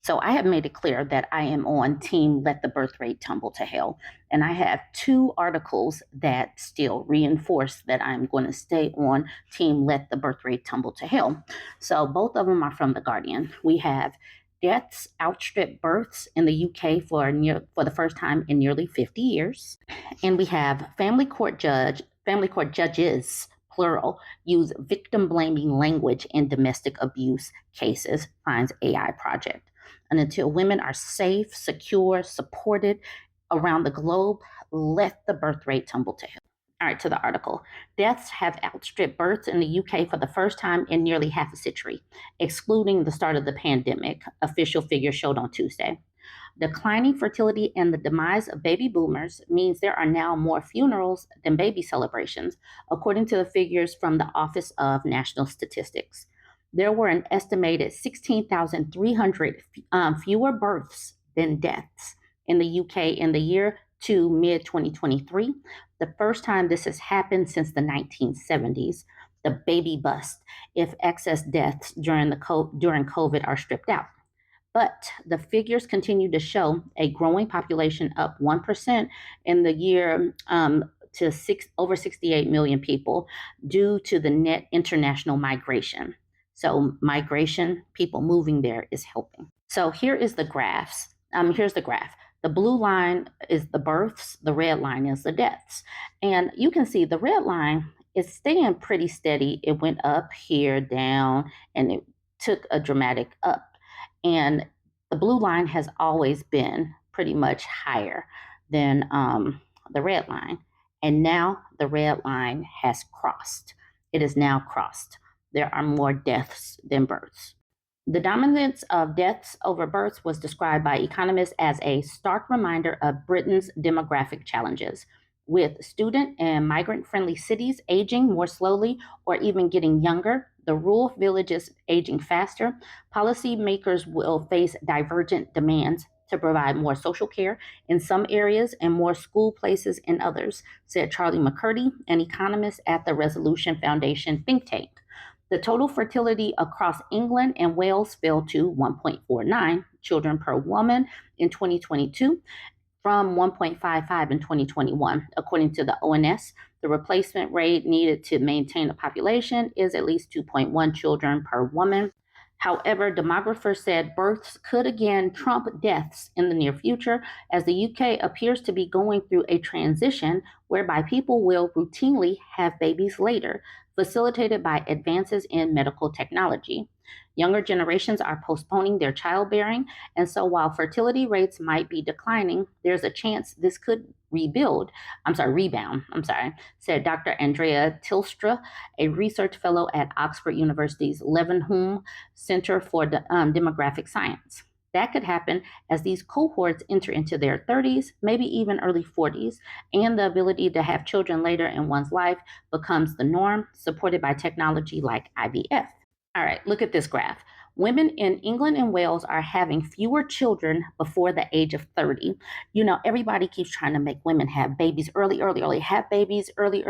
So I have made it clear that I am on team let the birth rate tumble to hell. And I have two articles that still reinforce that I'm going to stay on team let the birth rate tumble to hell. So both of them are from The Guardian. We have deaths outstrip births in the UK for the first time in nearly 50 years. And we have family court judges plural, use victim blaming language in domestic abuse cases, finds AI project. And until women are safe, secure, supported around the globe, let the birth rate tumble to hell. All right, to the article. Deaths have outstripped births in the UK for the first time in nearly half a century, excluding the start of the pandemic, official figures showed on Tuesday. Declining fertility and the demise of baby boomers means there are now more funerals than baby celebrations, according to the figures from the Office of National Statistics. There were an estimated 16,300 fewer births than deaths in the UK in the year to mid 2023, the first time this has happened since the 1970s. The baby bust, if excess deaths during COVID are stripped out. But the figures continue to show a growing population, up 1% in the year to over 68 million people, due to the net international migration. So migration, people moving there, is helping. So here is the graphs. Here's the graph. The blue line is the births, the red line is the deaths. And you can see the red line is staying pretty steady. It went up here, down, and it took a dramatic up. And the blue line has always been pretty much higher than the red line. And now the red line has crossed. It is now crossed. There are more deaths than births. The dominance of deaths over births was described by economists as a stark reminder of Britain's demographic challenges, with student and migrant-friendly cities aging more slowly or even getting younger, the rural villages aging faster. Policymakers will face divergent demands to provide more social care in some areas and more school places in others, said Charlie McCurdy, an economist at the Resolution Foundation think tank. The total fertility across England and Wales fell to 1.49 children per woman in 2022, from 1.55 in 2021. According to the ONS, the replacement rate needed to maintain a population is at least 2.1 children per woman. However, demographers said births could again trump deaths in the near future, as the UK appears to be going through a transition whereby people will routinely have babies later, facilitated by advances in medical technology. Younger generations are postponing their childbearing, and so while fertility rates might be declining, there's a chance this could rebound, said Dr. Andrea Tilstra, a research fellow at Oxford University's Leavenhulme Center for Demographic Science. That could happen as these cohorts enter into their 30s, maybe even early 40s, and the ability to have children later in one's life becomes the norm, supported by technology like IVF. All right, look at this graph. Women in England and Wales are having fewer children before the age of 30. You know, everybody keeps trying to make women have babies early. Have babies early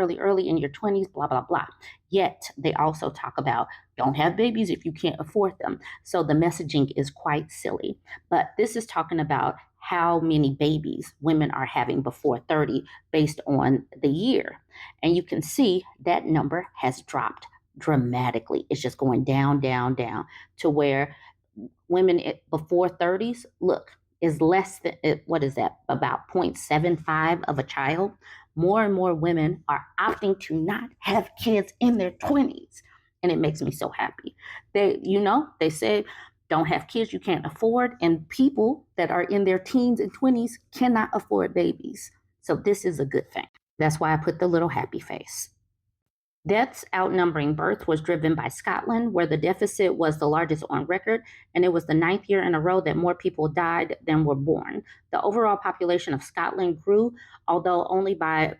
in your 20s, blah, blah, blah. Yet they also talk about don't have babies if you can't afford them. So the messaging is quite silly. But this is talking about how many babies women are having before 30 based on the year. And you can see that number has dropped dramatically. It's just going down, down, down, to where women before 30s, look, is less than, what is that, about 0.75 of a child. More and more women are opting to not have kids in their 20s. And it makes me so happy. They say don't have kids you can't afford. And people that are in their teens and 20s cannot afford babies. So this is a good thing. That's why I put the little happy face. Deaths outnumbering births was driven by Scotland, where the deficit was the largest on record, and it was the 9th year in a row that more people died than were born. The overall population of Scotland grew, although only by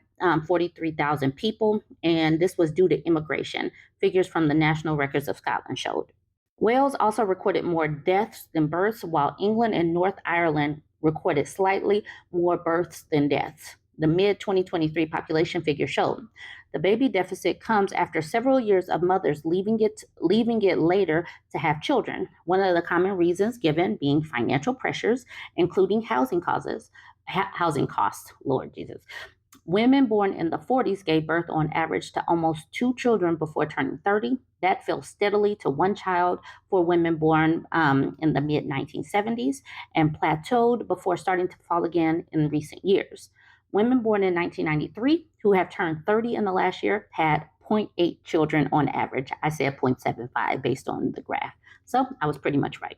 43,000 people, and this was due to immigration, figures from the National Records of Scotland showed. Wales also recorded more deaths than births, while England and North Ireland recorded slightly more births than deaths. The mid-2023 population figure showed. The baby deficit comes after several years of mothers leaving it later to have children. One of the common reasons given being financial pressures, including housing costs, Lord Jesus. Women born in the 40s gave birth on average to almost two children before turning 30. That fell steadily to one child for women born in the mid 1970s and plateaued before starting to fall again in recent years. Women born in 1993 who have turned 30 in the last year had zero point 0.8 children on average. I said 0.75 based on the graph. So I was pretty much right.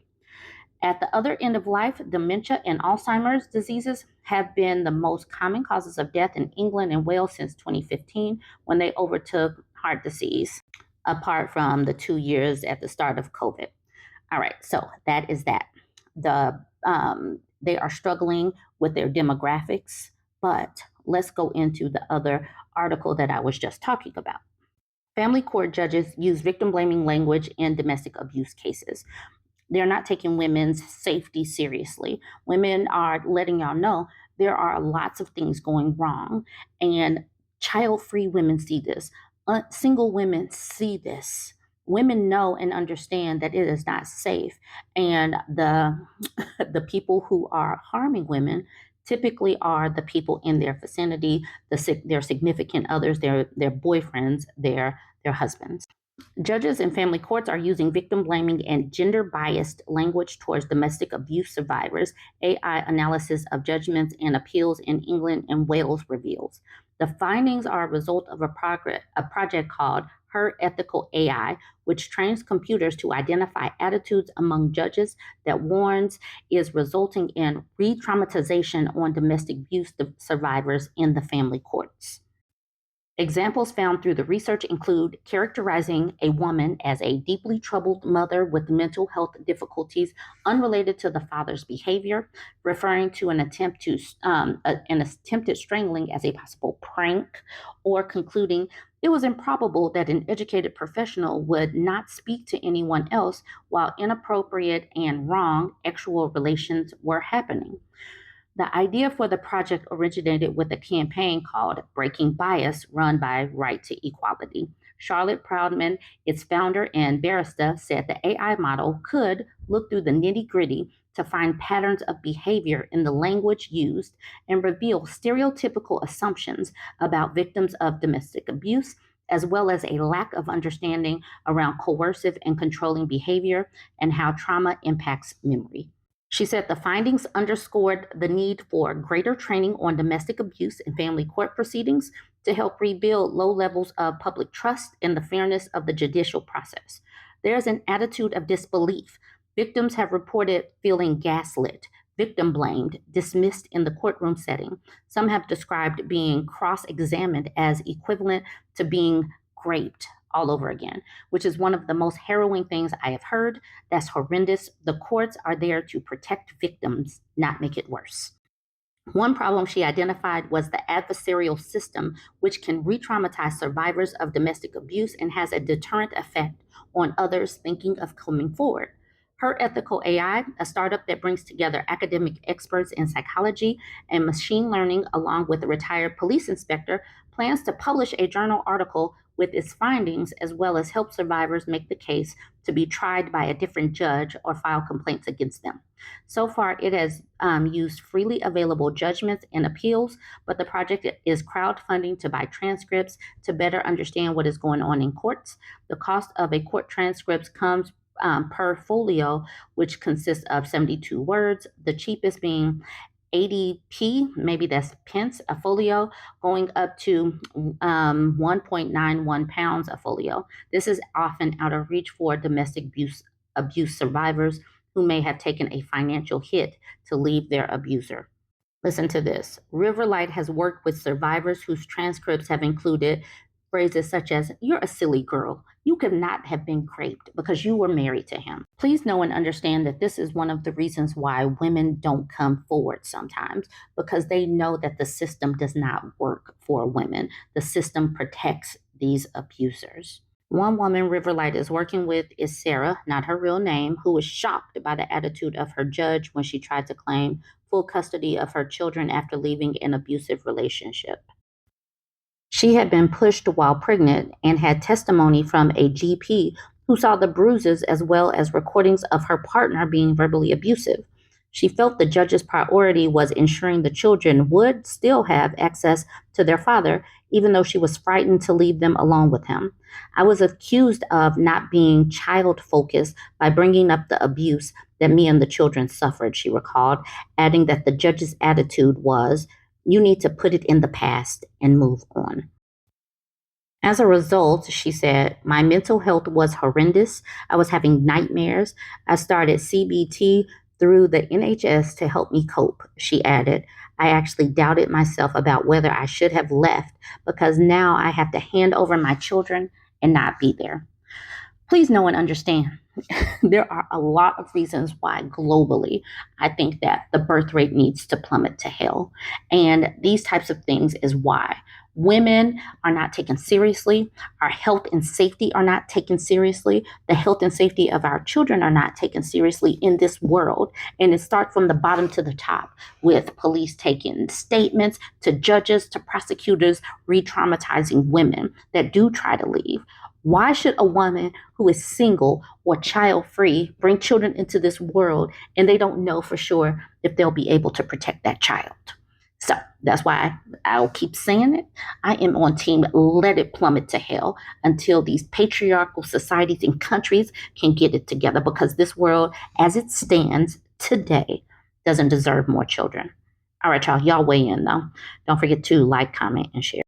At the other end of life, dementia and Alzheimer's diseases have been the most common causes of death in England and Wales since 2015 when they overtook heart disease, apart from the 2 years at the start of COVID. All right, so that is that. They are struggling with their demographics, but let's go into the other article that I was just talking about. Family court judges use victim blaming language in domestic abuse cases. They're not taking women's safety seriously. Women are letting y'all know there are lots of things going wrong, and child-free women see this. Single women see this. Women know and understand that it is not safe, and the the people who are harming women typically are the people in their vicinity, their significant others, their boyfriends, their husbands. Judges in family courts are using victim blaming and gender biased language towards domestic abuse survivors, AI analysis of judgments and appeals in England and Wales reveals. The findings are a result of a project called Her Ethical AI, which trains computers to identify attitudes among judges that warns is resulting in re traumatization on domestic abuse survivors in the family courts. Examples found through the research include characterizing a woman as a deeply troubled mother with mental health difficulties unrelated to the father's behavior, referring to an attempted strangling as a possible prank, or concluding it was improbable that an educated professional would not speak to anyone else while inappropriate and wrong sexual relations were happening. The idea for the project originated with a campaign called Breaking Bias, run by Right to Equality. Charlotte Proudman, its founder and barrister, said the AI model could look through the nitty gritty to find patterns of behavior in the language used and reveal stereotypical assumptions about victims of domestic abuse, as well as a lack of understanding around coercive and controlling behavior and how trauma impacts memory. She said the findings underscored the need for greater training on domestic abuse and family court proceedings to help rebuild low levels of public trust in the fairness of the judicial process. There's an attitude of disbelief. Victims have reported feeling gaslit, victim blamed, dismissed in the courtroom setting. Some have described being cross examined as equivalent to being raped all over again, which is one of the most harrowing things I have heard. That's horrendous. The courts are there to protect victims, not make it worse. One problem she identified was the adversarial system, which can re traumatize survivors of domestic abuse and has a deterrent effect on others thinking of coming forward. Her Ethical AI, a startup that brings together academic experts in psychology and machine learning, along with a retired police inspector, plans to publish a journal article with its findings, as well as help survivors make the case to be tried by a different judge or file complaints against them. So far, it has used freely available judgments and appeals, but the project is crowdfunding to buy transcripts to better understand what is going on in courts. The cost of a court transcript comes per folio, which consists of 72 words, the cheapest being 80p, maybe that's pence a folio, going up to 1.91 pounds a folio. This is often out of reach for domestic abuse survivors who may have taken a financial hit to leave their abuser. Listen to this. Riverlight has worked with survivors whose transcripts have included phrases such as, "You're a silly girl. You could not have been raped because you were married to him." Please know and understand that this is one of the reasons why women don't come forward sometimes, because they know that the system does not work for women. The system protects these abusers. One woman Riverlight is working with is Sarah, not her real name, who was shocked by the attitude of her judge when she tried to claim full custody of her children after leaving an abusive relationship. She had been pushed while pregnant and had testimony from a GP who saw the bruises as well as recordings of her partner being verbally abusive. She felt the judge's priority was ensuring the children would still have access to their father, even though she was frightened to leave them alone with him. I was accused of not being child focused by bringing up the abuse that me and the children suffered, she recalled, adding that the judge's attitude was, you need to put it in the past and move on. As a result, she said, my mental health was horrendous. I was having nightmares. I started CBT through the NHS to help me cope, she added. I actually doubted myself about whether I should have left because now I have to hand over my children and not be there. Please know and understand there are a lot of reasons why globally I think that the birth rate needs to plummet to hell. And these types of things is why women are not taken seriously. Our health and safety are not taken seriously. The health and safety of our children are not taken seriously in this world. And it starts from the bottom to the top with police taking statements to judges to prosecutors re-traumatizing women that do try to leave. Why should a woman who is single or child free bring children into this world and they don't know for sure if they'll be able to protect that child? So that's why I'll keep saying it. I am on team let it plummet to hell until these patriarchal societies and countries can get it together, because this world as it stands today doesn't deserve more children. All right, y'all weigh in though. Don't forget to like, comment, and share.